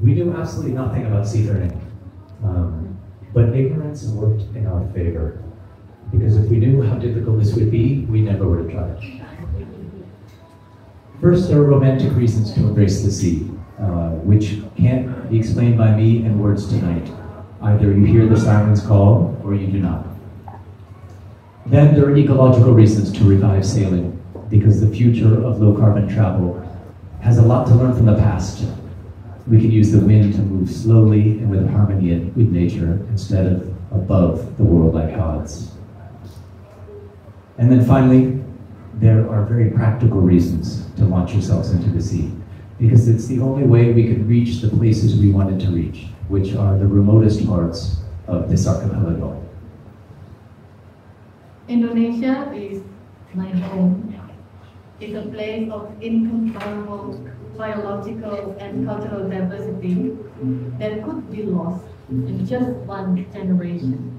We knew absolutely nothing about seafaring, but ignorance worked in our favor. Because if we knew how difficult this would be, we never would have tried. First, there are romantic reasons to embrace the sea, which can't be explained by me in words tonight. Either you hear the siren's call, or you do not. Then there are ecological reasons to revive sailing, because the future of low-carbon travel has a lot to learn from the past. We can use the wind to move slowly and with harmony with nature, instead of above the world like gods. And then finally, there are very practical reasons to launch yourselves into the sea, because it's the only way we can reach the places we wanted to reach, which are the remotest parts of this archipelago. Indonesia is my home. It's a place of incomparable biological and cultural diversity that could be lost in just one generation.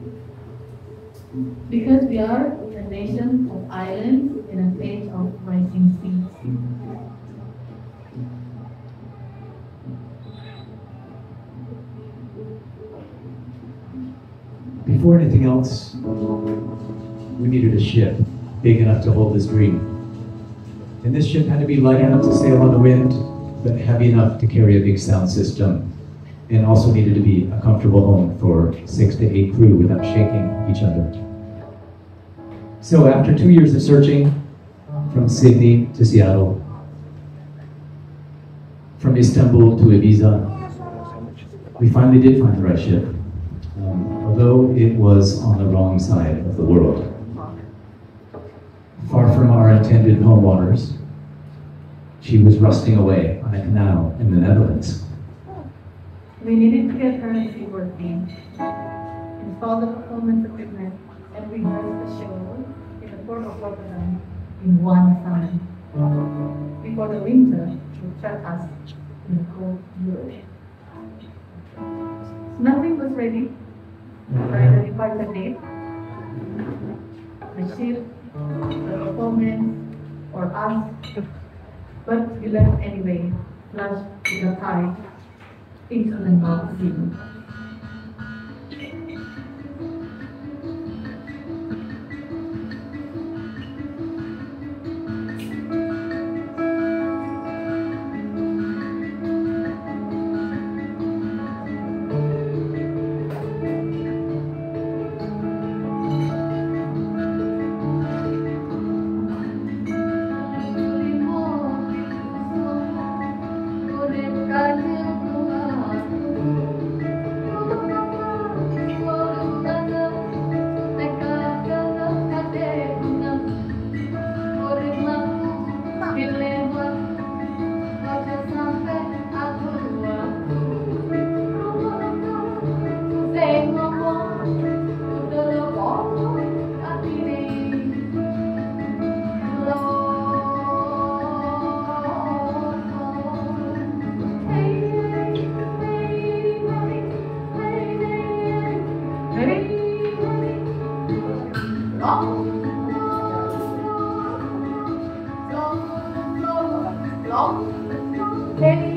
Because we are a nation of islands in a age of rising seas. Before anything else, we needed a ship big enough to hold this dream. And this ship had to be light enough to sail on the wind, but heavy enough to carry a big sound system, and also needed to be a comfortable home for 6 to 8 crew without shaking each other. So after 2 years of searching, from Sydney to Seattle, from Istanbul to Ibiza, we finally did find the right ship, although it was on the wrong side of the world. Far from our intended home waters, she was rusting away on a canal in the Netherlands. We needed to get her seaworthy, install the performance equipment, and rehearse the show in the port of Rotterdam in one summer, before the winter would trap us in the cold Europe. Nothing was ready by the departure date. The ship, the performance, or us, but we left anyway, flushed with the tide into the North Sea. Long.